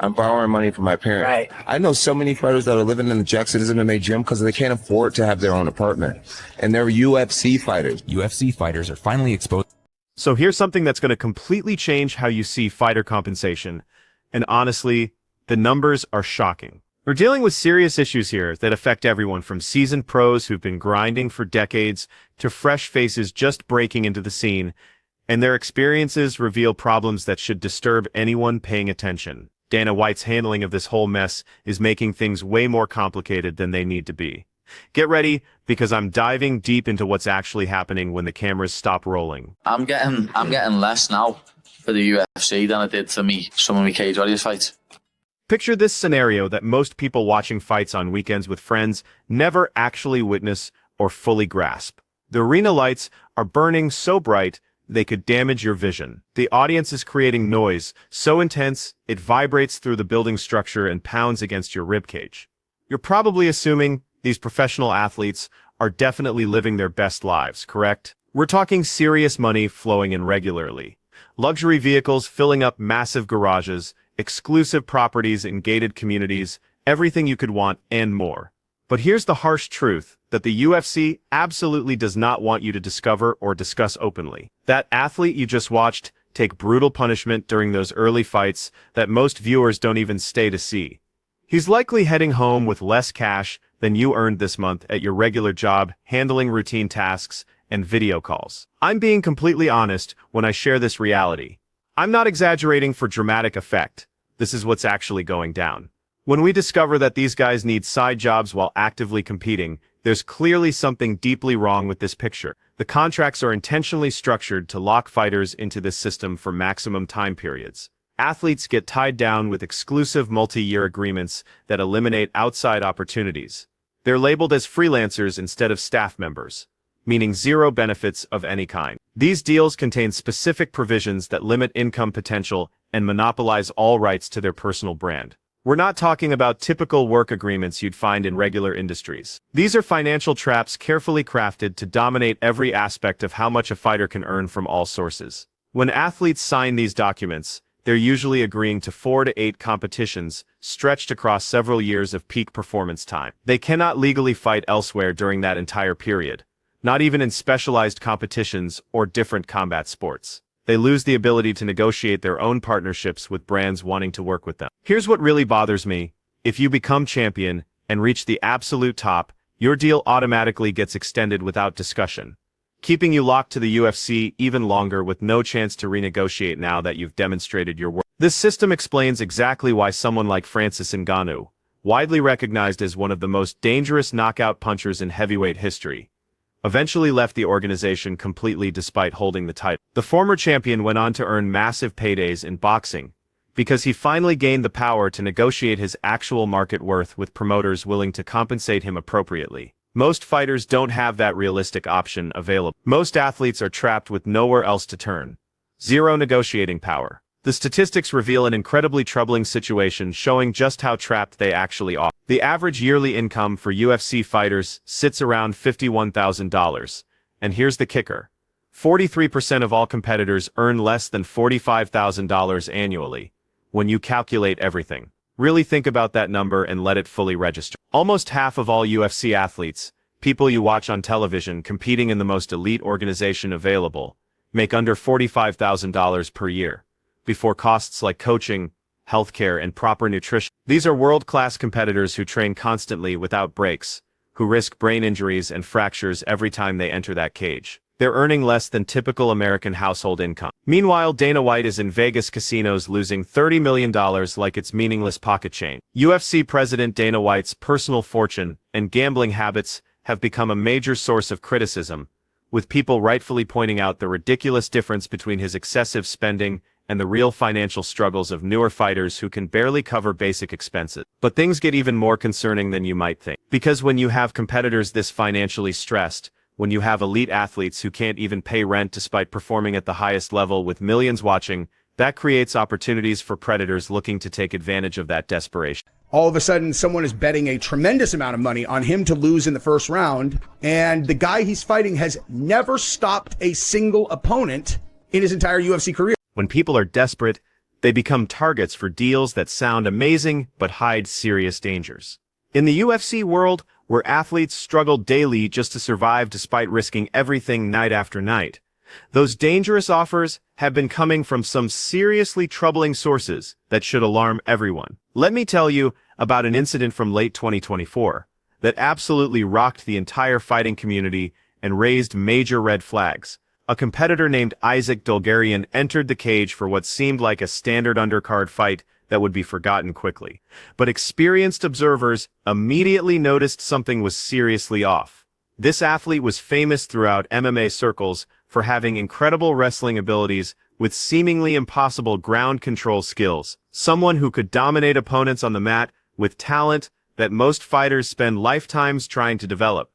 I'm borrowing money from my parents. Right. I know so many fighters that are living in the Jackson MMA gym because they can't afford to have their own apartment. And they're UFC fighters. UFC fighters are finally exposed. So here's something that's going to completely change how you see fighter compensation. And honestly, the numbers are shocking. We're dealing with serious issues here that affect everyone from seasoned pros who've been grinding for decades to fresh faces just breaking into the scene, and their experiences reveal problems that should disturb anyone paying attention. Dana White's handling of this whole mess is making things way more complicated than they need to be. Get ready, because I'm diving deep into what's actually happening when the cameras stop rolling. I'm getting less now for the UFC than I did for some of my Cage Warriors fights. Picture this scenario that most people watching fights on weekends with friends never actually witness or fully grasp. The arena lights are burning so bright they could damage your vision. The audience is creating noise so intense it vibrates through the building structure and pounds against your ribcage. You're probably assuming these professional athletes are definitely living their best lives, correct? We're talking serious money flowing in regularly. Luxury vehicles filling up massive garages, exclusive properties in gated communities, everything you could want and more. But here's the harsh truth that the UFC absolutely does not want you to discover or discuss openly. That athlete you just watched take brutal punishment during those early fights that most viewers don't even stay to see. He's likely heading home with less cash than you earned this month at your regular job, handling routine tasks and video calls. I'm being completely honest when I share this reality. I'm not exaggerating for dramatic effect. This is what's actually going down. When we discover that these guys need side jobs while actively competing, there's clearly something deeply wrong with this picture. The contracts are intentionally structured to lock fighters into this system for maximum time periods. Athletes get tied down with exclusive multi-year agreements that eliminate outside opportunities. They're labeled as freelancers instead of staff members, meaning zero benefits of any kind. These deals contain specific provisions that limit income potential and monopolize all rights to their personal brand. We're not talking about typical work agreements you'd find in regular industries. These are financial traps carefully crafted to dominate every aspect of how much a fighter can earn from all sources. When athletes sign these documents, they're usually agreeing to 4 to 8 competitions stretched across several years of peak performance time. They cannot legally fight elsewhere during that entire period, not even in specialized competitions or different combat sports. They lose the ability to negotiate their own partnerships with brands wanting to work with them. Here's what really bothers me. If you become champion and reach the absolute top, your deal automatically gets extended without discussion, keeping you locked to the UFC even longer with no chance to renegotiate now that you've demonstrated your worth. This system explains exactly why someone like Francis Ngannou, widely recognized as one of the most dangerous knockout punchers in heavyweight history, eventually left the organization completely despite holding the title. The former champion went on to earn massive paydays in boxing because he finally gained the power to negotiate his actual market worth with promoters willing to compensate him appropriately. Most fighters don't have that realistic option available. Most athletes are trapped with nowhere else to turn. Zero negotiating power. The statistics reveal an incredibly troubling situation showing just how trapped they actually are. The average yearly income for UFC fighters sits around $51,000. And here's the kicker. 43% of all competitors earn less than $45,000 annually, when you calculate everything. Really think about that number and let it fully register. Almost half of all UFC athletes, people you watch on television competing in the most elite organization available, make under $45,000 per year, before costs like coaching, healthcare, and proper nutrition. These are world-class competitors who train constantly without breaks, who risk brain injuries and fractures every time they enter that cage. They're earning less than typical American household income. Meanwhile, Dana White is in Vegas casinos losing $30 million like it's meaningless pocket change. UFC President Dana White's personal fortune and gambling habits have become a major source of criticism, with people rightfully pointing out the ridiculous difference between his excessive spending and the real financial struggles of newer fighters who can barely cover basic expenses. But things get even more concerning than you might think. Because when you have competitors this financially stressed, when you have elite athletes who can't even pay rent despite performing at the highest level with millions watching, that creates opportunities for predators looking to take advantage of that desperation. All of a sudden, someone is betting a tremendous amount of money on him to lose in the first round, and the guy he's fighting has never stopped a single opponent in his entire UFC career. When people are desperate, They become targets for deals that sound amazing but hide serious dangers. In the UFC world, where athletes struggle daily just to survive despite risking everything night after night, those dangerous offers have been coming from some seriously troubling sources that should alarm everyone. Let me tell you about an incident from late 2024 that absolutely rocked the entire fighting community and raised major red flags. A competitor named Isaac Dulgarian entered the cage for what seemed like a standard undercard fight that would be forgotten quickly. But experienced observers immediately noticed something was seriously off. This athlete was famous throughout MMA circles for having incredible wrestling abilities with seemingly impossible ground control skills. Someone who could dominate opponents on the mat with talent that most fighters spend lifetimes trying to develop.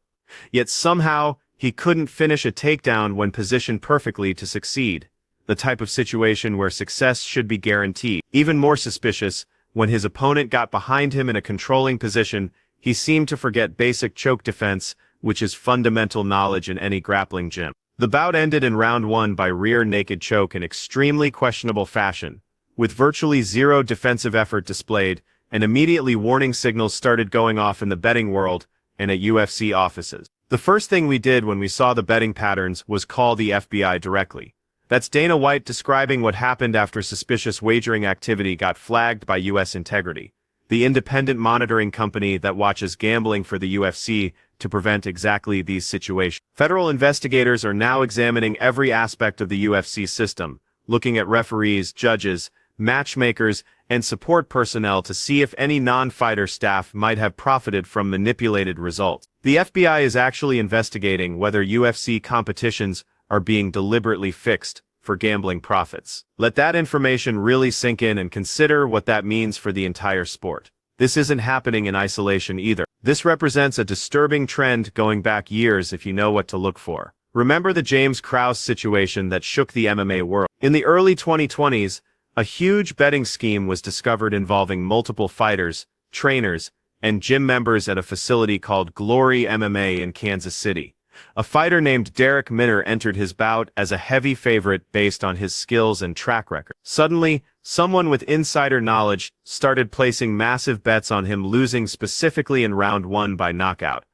Yet somehow, he couldn't finish a takedown when positioned perfectly to succeed. The type of situation where success should be guaranteed. Even more suspicious, when his opponent got behind him in a controlling position, he seemed to forget basic choke defense, which is fundamental knowledge in any grappling gym. The bout ended in round 1 by rear naked choke in extremely questionable fashion, with virtually zero defensive effort displayed, and immediately warning signals started going off in the betting world and at UFC offices. The first thing we did when we saw the betting patterns was call the FBI directly. That's Dana White describing what happened after suspicious wagering activity got flagged by US Integrity, the independent monitoring company that watches gambling for the UFC to prevent exactly these situations. Federal investigators are now examining every aspect of the UFC system, looking at referees, judges, matchmakers, and support personnel to see if any non-fighter staff might have profited from manipulated results. The FBI is actually investigating whether UFC competitions are being deliberately fixed for gambling profits. Let that information really sink in and consider what that means for the entire sport. This isn't happening in isolation either. This represents a disturbing trend going back years if you know what to look for. Remember the James Krause situation that shook the MMA world? In the early 2020s, a huge betting scheme was discovered involving multiple fighters, trainers, and gym members at a facility called Glory MMA in Kansas City. A fighter named Derek Minner entered his bout as a heavy favorite based on his skills and track record. Suddenly, someone with insider knowledge started placing massive bets on him losing specifically in round 1 by knockout,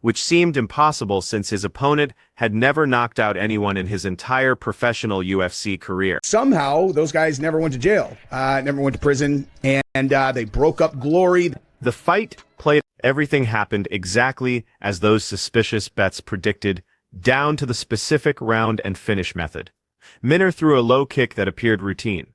which seemed impossible since his opponent had never knocked out anyone in his entire professional UFC career. Somehow, those guys never went to jail, never went to prison, and they broke up Glory. The fight played. Everything happened exactly as those suspicious bets predicted, down to the specific round and finish method. Minner threw a low kick that appeared routine,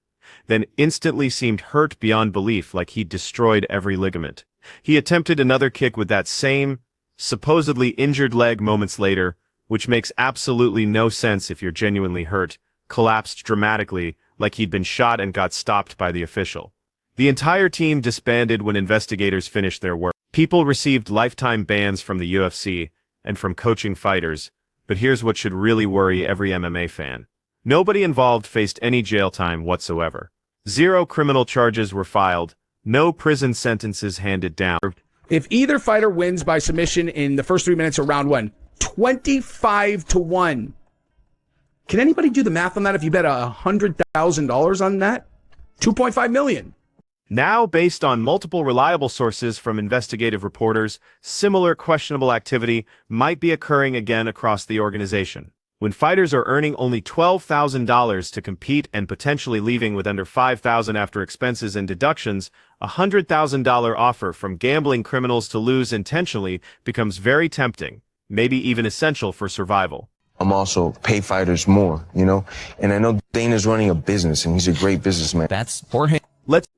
then instantly seemed hurt beyond belief, like he'd destroyed every ligament. He attempted another kick with that same, supposedly injured leg moments later, which makes absolutely no sense if you're genuinely hurt, collapsed dramatically, like he'd been shot and got stopped by the official. The entire team disbanded when investigators finished their work. People received lifetime bans from the UFC and from coaching fighters, but here's what should really worry every MMA fan. Nobody involved faced any jail time whatsoever. 0 criminal charges were filed, no prison sentences handed down. If either fighter wins by submission in the first 3 minutes of round 1, 25-1. Can anybody do the math on that if you bet $100,000 on that? $2.5 million. Now, based on multiple reliable sources from investigative reporters, similar questionable activity might be occurring again across the organization. When fighters are earning only $12,000 to compete and potentially leaving with under $5,000 after expenses and deductions, a $100,000 offer from gambling criminals to lose intentionally becomes very tempting, maybe even essential for survival. I'm also pay fighters more, and I know Dana's running a business and he's a great businessman. That's for him.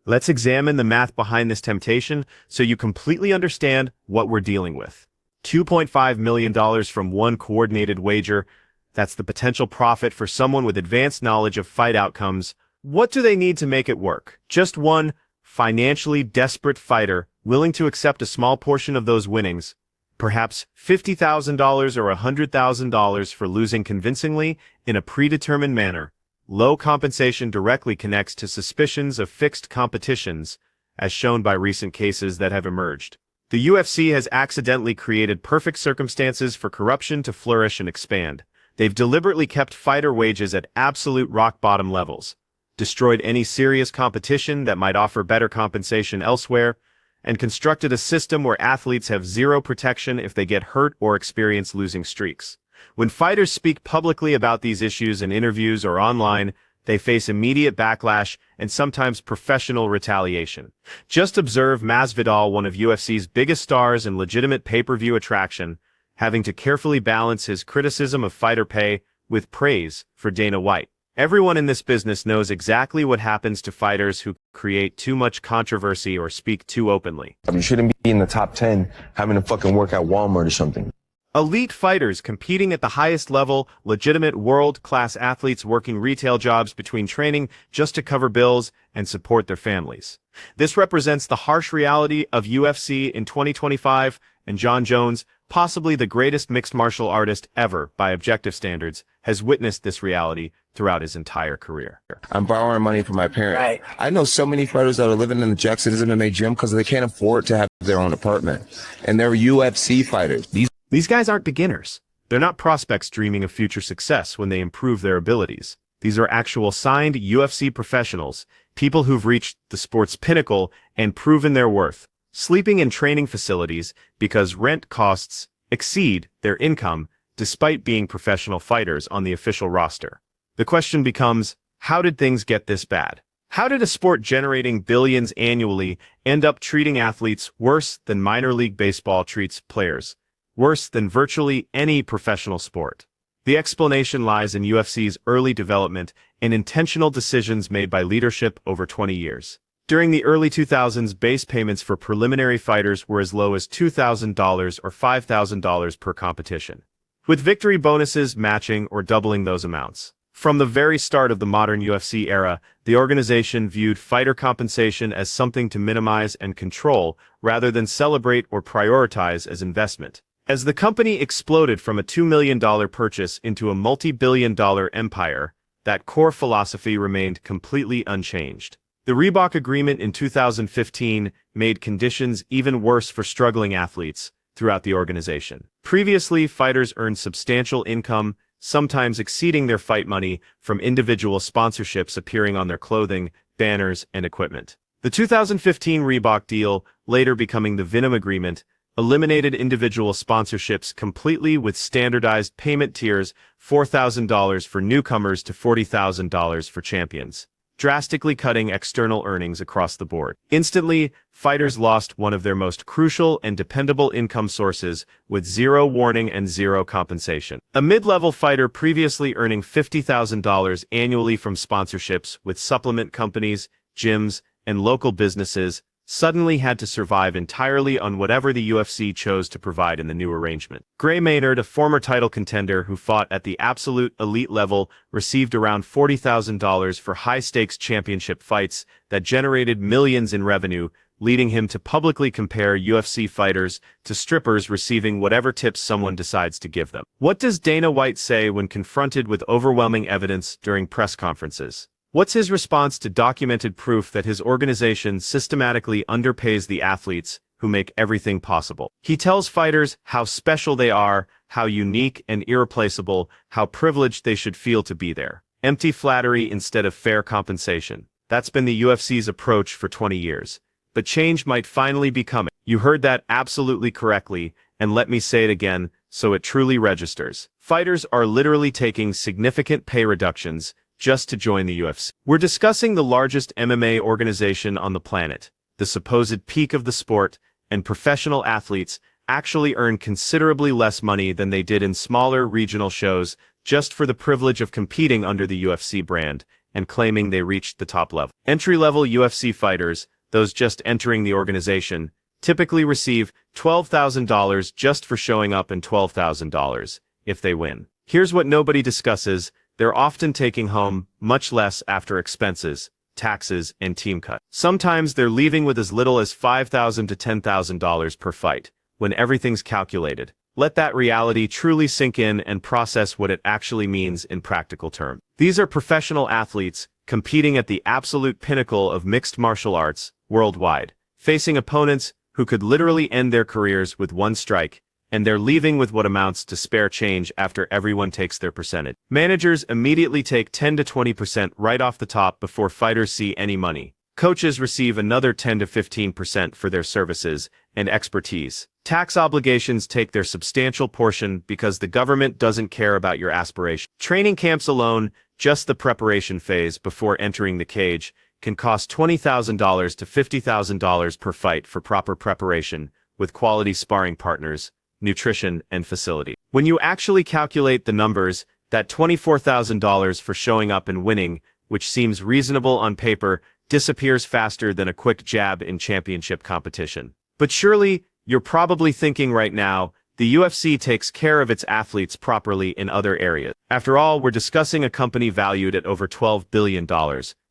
Let's examine the math behind this temptation so you completely understand what we're dealing with. $2.5 million from one coordinated wager. That's the potential profit for someone with advanced knowledge of fight outcomes. What do they need to make it work? Just one financially desperate fighter willing to accept a small portion of those winnings. Perhaps $50,000 or $100,000 for losing convincingly in a predetermined manner. Low compensation directly connects to suspicions of fixed competitions, as shown by recent cases that have emerged. The UFC has accidentally created perfect circumstances for corruption to flourish and expand. They've deliberately kept fighter wages at absolute rock-bottom levels. destroyed any serious competition that might offer better compensation elsewhere, and constructed a system where athletes have zero protection if they get hurt or experience losing streaks. When fighters speak publicly about these issues in interviews or online, they face immediate backlash and sometimes professional retaliation. Just observe Masvidal, one of UFC's biggest stars and legitimate pay-per-view attraction, having to carefully balance his criticism of fighter pay with praise for Dana White. Everyone in this business knows exactly what happens to fighters who create too much controversy or speak too openly. You shouldn't be in the top 10 having to fucking work at Walmart or something. Elite fighters competing at the highest level, legitimate world-class athletes working retail jobs between training just to cover bills and support their families. This represents the harsh reality of UFC in 2025, and Jon Jones, possibly the greatest mixed martial artist ever by objective standards, has witnessed this reality throughout his entire career. I'm borrowing money from my parents. Right. I know so many fighters that are living in the Jackson's MMA gym because they can't afford to have their own apartment. And they're UFC fighters. These guys aren't beginners. They're not prospects dreaming of future success when they improve their abilities. These are actual signed UFC professionals, people who've reached the sport's pinnacle and proven their worth, sleeping in training facilities because rent costs exceed their income despite being professional fighters on the official roster. The question becomes, how did things get this bad? How did a sport generating billions annually end up treating athletes worse than minor league baseball treats players? Worse than virtually any professional sport? The explanation lies in UFC's early development and intentional decisions made by leadership over 20 years. During the early 2000s, base payments for preliminary fighters were as low as $2,000 or $5,000 per competition, with victory bonuses matching or doubling those amounts. From the very start of the modern UFC era, the organization viewed fighter compensation as something to minimize and control rather than celebrate or prioritize as investment. As the company exploded from a $2 million purchase into a multi-billion-dollar empire, that core philosophy remained completely unchanged. The Reebok agreement in 2015 made conditions even worse for struggling athletes throughout the organization. Previously, fighters earned substantial income, sometimes exceeding their fight money, from individual sponsorships appearing on their clothing, banners, and equipment. The 2015 Reebok deal, later becoming the Venom agreement, eliminated individual sponsorships completely with standardized payment tiers, $4,000 for newcomers to $40,000 for champions, drastically cutting external earnings across the board. Instantly, fighters lost one of their most crucial and dependable income sources with zero warning and zero compensation. A mid-level fighter previously earning $50,000 annually from sponsorships with supplement companies, gyms, and local businesses suddenly had to survive entirely on whatever the UFC chose to provide in the new arrangement. Gray Maynard, a former title contender who fought at the absolute elite level, received around $40,000 for high-stakes championship fights that generated millions in revenue, leading him to publicly compare UFC fighters to strippers receiving whatever tips someone decides to give them. What does Dana White say when confronted with overwhelming evidence during press conferences? What's his response to documented proof that his organization systematically underpays the athletes who make everything possible? He tells fighters how special they are, how unique and irreplaceable, how privileged they should feel to be there. Empty flattery instead of fair compensation. That's been the UFC's approach for 20 years. But change might finally be coming. You heard that absolutely correctly, and let me say it again, so it truly registers. Fighters are literally taking significant pay reductions just to join the UFC. We're discussing the largest MMA organization on the planet, the supposed peak of the sport, and professional athletes actually earn considerably less money than they did in smaller regional shows just for the privilege of competing under the UFC brand and claiming they reached the top level. Entry-level UFC fighters, those just entering the organization, typically receive $12,000 just for showing up and $12,000 if they win. Here's what nobody discusses. They're often taking home much less after expenses, taxes, and team cut. Sometimes they're leaving with as little as $5,000 to $10,000 per fight, when everything's calculated. Let that reality truly sink in and process what it actually means in practical terms. These are professional athletes competing at the absolute pinnacle of mixed martial arts worldwide, facing opponents who could literally end their careers with one strike and they're leaving with what amounts to spare change after everyone takes their percentage. Managers immediately take 10 to 20% right off the top before fighters see any money. Coaches receive another 10 to 15% for their services and expertise. Tax obligations take their substantial portion because the government doesn't care about your aspiration. Training camps alone, just the preparation phase before entering the cage, can cost $20,000 to $50,000 per fight for proper preparation, with quality sparring partners, nutrition, and facility. When you actually calculate the numbers, that $24,000 for showing up and winning, which seems reasonable on paper, disappears faster than a quick jab in championship competition. But surely, you're probably thinking right now, the UFC takes care of its athletes properly in other areas. After all, we're discussing a company valued at over $12 billion,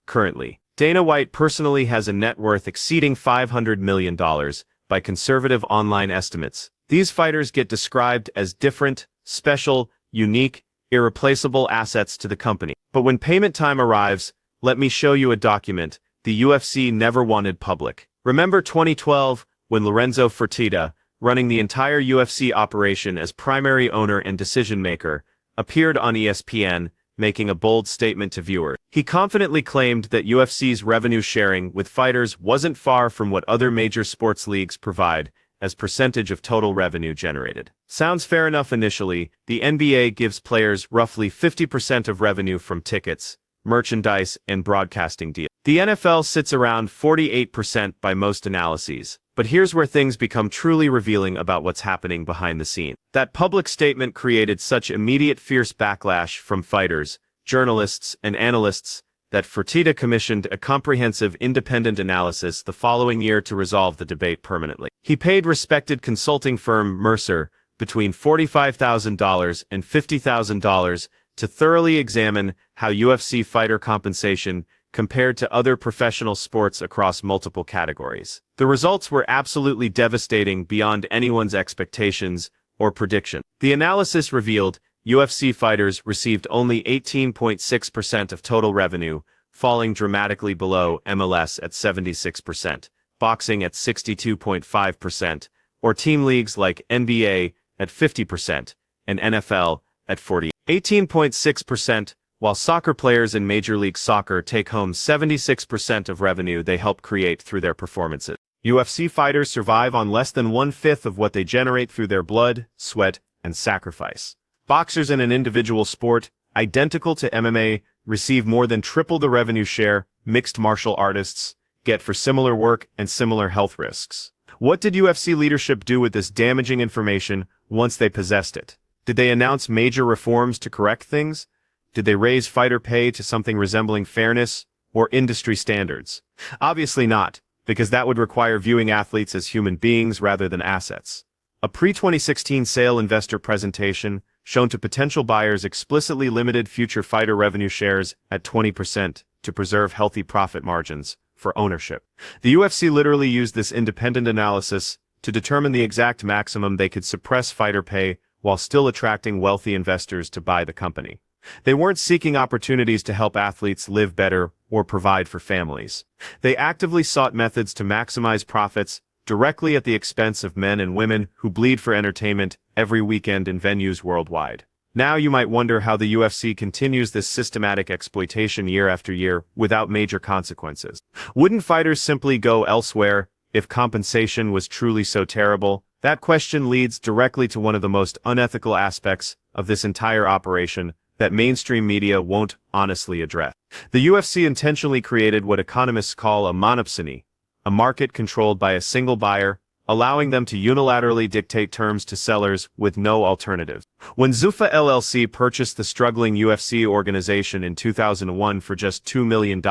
currently. Dana White personally has a net worth exceeding $500 million, by conservative online estimates. These fighters get described as different, special, unique, irreplaceable assets to the company. But when payment time arrives, let me show you a document the UFC never wanted public. Remember 2012, when Lorenzo Fertitta, running the entire UFC operation as primary owner and decision-maker, appeared on ESPN, making a bold statement to viewers. He confidently claimed that UFC's revenue sharing with fighters wasn't far from what other major sports leagues provide as percentage of total revenue generated. Sounds fair enough initially. The NBA gives players roughly 50% of revenue from tickets, merchandise, and broadcasting deals. The NFL sits around 48% by most analyses. But here's where things become truly revealing about what's happening behind the scenes. That public statement created such immediate fierce backlash from fighters, journalists, and analysts that Fertitta commissioned a comprehensive independent analysis the following year to resolve the debate permanently. He paid respected consulting firm Mercer between $45,000 and $50,000 to thoroughly examine how UFC fighter compensation compared to other professional sports across multiple categories. The results were absolutely devastating beyond anyone's expectations or prediction. The analysis revealed UFC fighters received only 18.6% of total revenue, falling dramatically below MLS at 76%, boxing at 62.5%, or team leagues like NBA at 50%, and NFL at 40%. 18.6%, while soccer players in Major League Soccer take home 76% of revenue they help create through their performances. UFC fighters survive on less than 1/5 of what they generate through their blood, sweat, and sacrifice. Boxers in an individual sport, identical to MMA, receive more than triple the revenue share mixed martial artists get for similar work and similar health risks. What did UFC leadership do with this damaging information once they possessed it? Did they announce major reforms to correct things? Did they raise fighter pay to something resembling fairness or industry standards? Obviously not, because that would require viewing athletes as human beings rather than assets. A pre-2016 sale investor presentation shown to potential buyers explicitly limited future fighter revenue shares at 20% to preserve healthy profit margins for ownership. The UFC literally used this independent analysis to determine the exact maximum they could suppress fighter pay while still attracting wealthy investors to buy the company. They weren't seeking opportunities to help athletes live better or provide for families. They actively sought methods to maximize profits directly at the expense of men and women who bleed for entertainment every weekend in venues worldwide. Now you might wonder how the UFC continues this systematic exploitation year after year without major consequences. Wouldn't fighters simply go elsewhere if compensation was truly so terrible? That question leads directly to one of the most unethical aspects of this entire operation that mainstream media won't honestly address. The UFC intentionally created what economists call a monopsony, a market controlled by a single buyer, allowing them to unilaterally dictate terms to sellers with no alternatives. When Zuffa LLC purchased the struggling UFC organization in 2001 for just $2 million,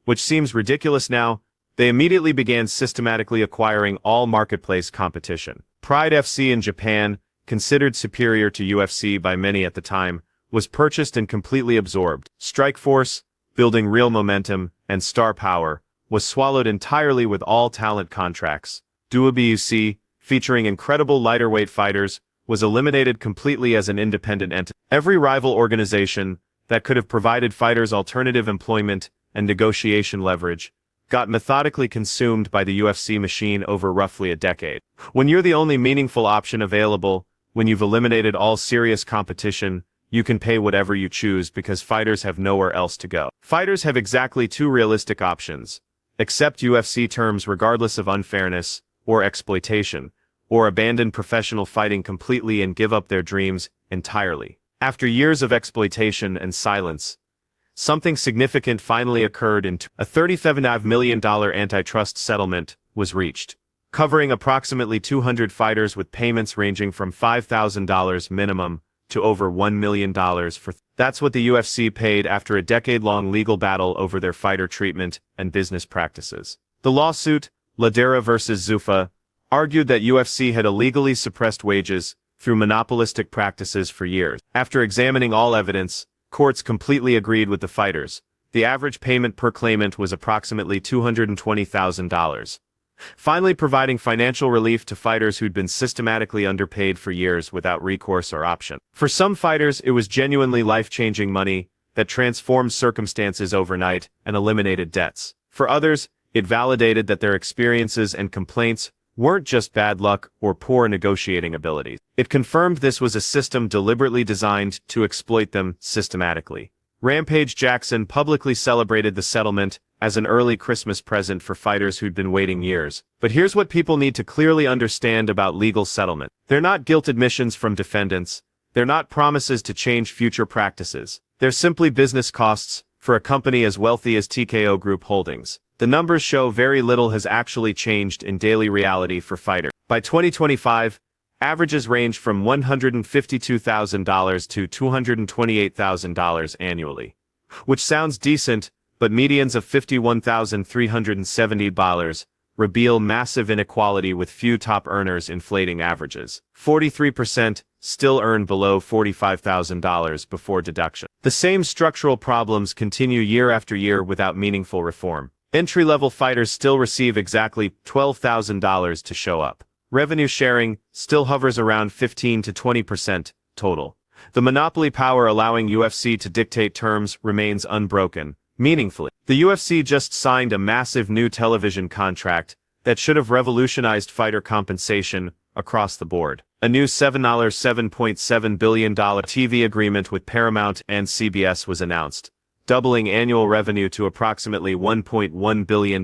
which seems ridiculous now, they immediately began systematically acquiring all marketplace competition. Pride FC in Japan, considered superior to UFC by many at the time, was purchased and completely absorbed. Strikeforce, building real momentum and star power, was swallowed entirely with all talent contracts. WBC, featuring incredible lighter-weight fighters, was eliminated completely as an independent entity. Every rival organization that could have provided fighters alternative employment and negotiation leverage got methodically consumed by the UFC machine over roughly a decade. When you're the only meaningful option available, when you've eliminated all serious competition, you can pay whatever you choose because fighters have nowhere else to go. Fighters have exactly two realistic options: accept UFC terms regardless of unfairness, or exploitation, or abandon professional fighting completely and give up their dreams entirely. After years of exploitation and silence, something significant finally occurred and a $37 million antitrust settlement was reached, covering approximately 200 fighters with payments ranging from $5,000 minimum to over $1 million for. That's what the UFC paid after a decade-long legal battle over their fighter treatment and business practices. The lawsuit, Ladera vs. Zuffa, argued that UFC had illegally suppressed wages through monopolistic practices for years. After examining all evidence, courts completely agreed with the fighters. The average payment per claimant was approximately $220,000, finally providing financial relief to fighters who'd been systematically underpaid for years without recourse or option. For some fighters, it was genuinely life-changing money that transformed circumstances overnight and eliminated debts. For others, it validated that their experiences and complaints weren't just bad luck or poor negotiating abilities. It confirmed this was a system deliberately designed to exploit them systematically. Rampage Jackson publicly celebrated the settlement as an early Christmas present for fighters who'd been waiting years. But here's what people need to clearly understand about legal settlement. They're not guilt admissions from defendants. They're not promises to change future practices. They're simply business costs for a company as wealthy as TKO Group Holdings. The numbers show very little has actually changed in daily reality for fighters. By 2025, averages range from $152,000 to $228,000 annually. Which sounds decent, but medians of $51,370 reveal massive inequality with few top earners inflating averages. 43% still earn below $45,000 before deduction. The same structural problems continue year after year without meaningful reform. Entry-level fighters still receive exactly $12,000 to show up. Revenue sharing still hovers around 15 to 20% total. The monopoly power allowing UFC to dictate terms remains unbroken. Meaningfully, the UFC just signed a massive new television contract that should have revolutionized fighter compensation across the board. A new $7.7 billion TV agreement with Paramount and CBS was announced, doubling annual revenue to approximately $1.1 billion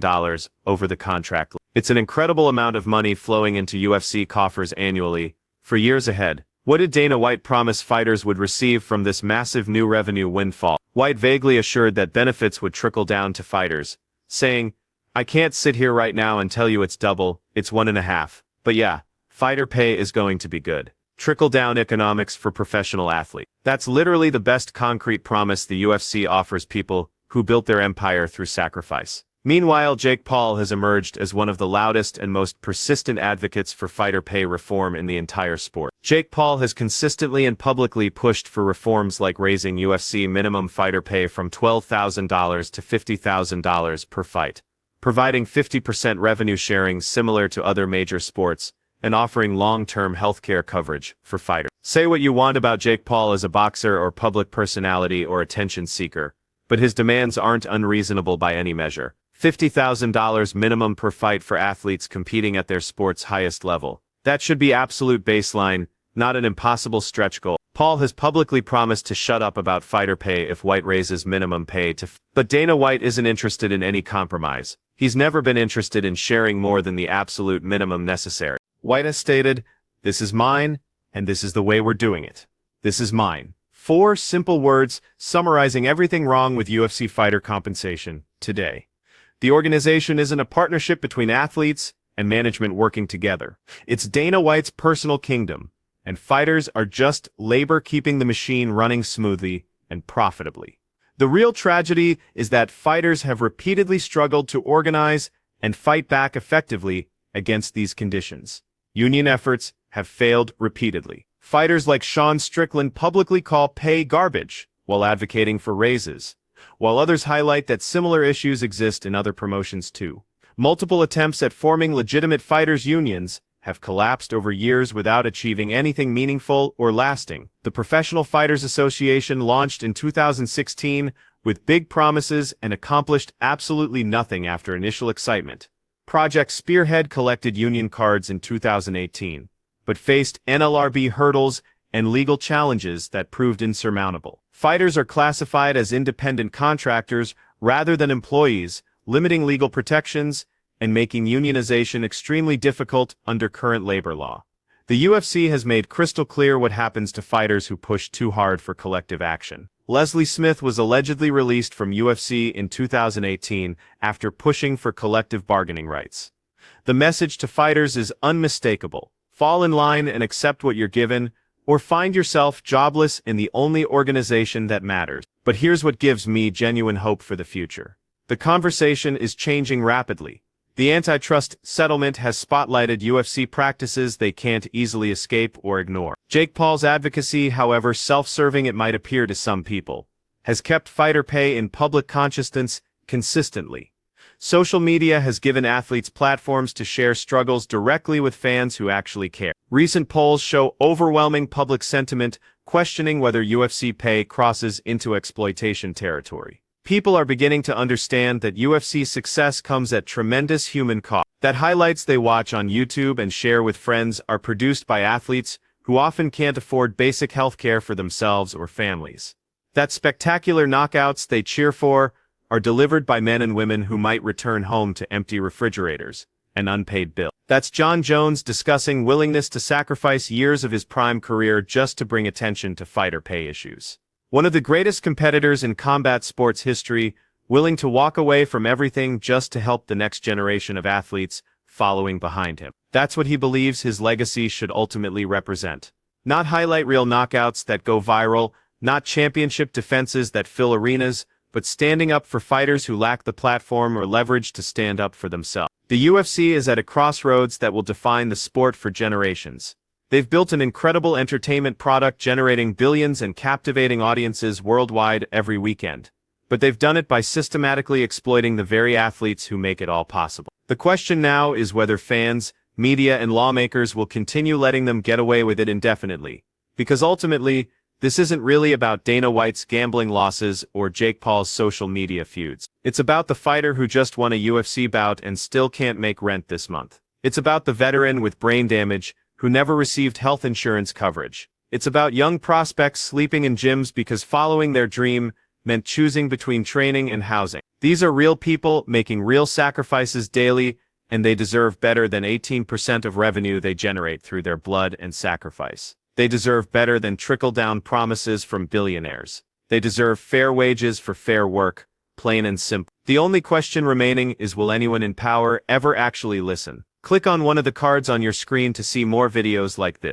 over the contract. It's an incredible amount of money flowing into UFC coffers annually, for years ahead. What did Dana White promise fighters would receive from this massive new revenue windfall? White vaguely assured that benefits would trickle down to fighters, saying, "I can't sit here right now and tell you it's double, it's 1.5. But yeah, fighter pay is going to be good." Trickle-down economics for professional athletes. That's literally the best concrete promise the UFC offers people who built their empire through sacrifice. Meanwhile, Jake Paul has emerged as one of the loudest and most persistent advocates for fighter pay reform in the entire sport. Jake Paul has consistently and publicly pushed for reforms like raising UFC minimum fighter pay from $12,000 to $50,000 per fight, providing 50% revenue sharing similar to other major sports, and offering long-term healthcare coverage for fighters. Say what you want about Jake Paul as a boxer or public personality or attention seeker, but his demands aren't unreasonable by any measure. $50,000 minimum per fight for athletes competing at their sport's highest level. That should be absolute baseline, not an impossible stretch goal. Paul has publicly promised to shut up about fighter pay if White raises minimum pay to but Dana White isn't interested in any compromise. He's never been interested in sharing more than the absolute minimum necessary. White has stated, "This is mine, and this is the way we're doing it. This is mine." 4 simple words summarizing everything wrong with UFC fighter compensation today. The organization isn't a partnership between athletes and management working together. It's Dana White's personal kingdom, and fighters are just labor keeping the machine running smoothly and profitably. The real tragedy is that fighters have repeatedly struggled to organize and fight back effectively against these conditions. Union efforts have failed repeatedly. Fighters like Sean Strickland publicly call pay garbage while advocating for raises, while others highlight that similar issues exist in other promotions too. Multiple attempts at forming legitimate fighters' unions have collapsed over years without achieving anything meaningful or lasting. The Professional Fighters Association, launched in 2016, with big promises and accomplished absolutely nothing after initial excitement. Project Spearhead collected union cards in 2018, but faced NLRB hurdles and legal challenges that proved insurmountable. Fighters are classified as independent contractors rather than employees, limiting legal protections and making unionization extremely difficult under current labor law. The UFC has made crystal clear what happens to fighters who push too hard for collective action. Leslie Smith was allegedly released from UFC in 2018 after pushing for collective bargaining rights. The message to fighters is unmistakable. Fall in line and accept what you're given, or find yourself jobless in the only organization that matters. But here's what gives me genuine hope for the future. The conversation is changing rapidly. The antitrust settlement has spotlighted UFC practices they can't easily escape or ignore. Jake Paul's advocacy, however self-serving it might appear to some people, has kept fighter pay in public consciousness consistently. Social media has given athletes platforms to share struggles directly with fans who actually care. Recent polls show overwhelming public sentiment questioning whether UFC pay crosses into exploitation territory. People are beginning to understand that UFC success comes at tremendous human cost. That highlights they watch on YouTube and share with friends are produced by athletes who often can't afford basic healthcare for themselves or families. That spectacular knockouts they cheer for are delivered by men and women who might return home to empty refrigerators and unpaid bills. That's Jon Jones discussing willingness to sacrifice years of his prime career just to bring attention to fighter pay issues. One of the greatest competitors in combat sports history, willing to walk away from everything just to help the next generation of athletes following behind him. That's what he believes his legacy should ultimately represent. Not highlight reel knockouts that go viral, not championship defenses that fill arenas, but standing up for fighters who lack the platform or leverage to stand up for themselves. The UFC is at a crossroads that will define the sport for generations. They've built an incredible entertainment product generating billions and captivating audiences worldwide every weekend. But they've done it by systematically exploiting the very athletes who make it all possible. The question now is whether fans, media, and lawmakers will continue letting them get away with it indefinitely. Because ultimately, this isn't really about Dana White's gambling losses or Jake Paul's social media feuds. It's about the fighter who just won a UFC bout and still can't make rent this month. It's about the veteran with brain damage who never received health insurance coverage. It's about young prospects sleeping in gyms because following their dream meant choosing between training and housing. These are real people making real sacrifices daily, and they deserve better than 18% of revenue they generate through their blood and sacrifice. They deserve better than trickle-down promises from billionaires. They deserve fair wages for fair work, plain and simple. The only question remaining is, will anyone in power ever actually listen? Click on one of the cards on your screen to see more videos like this.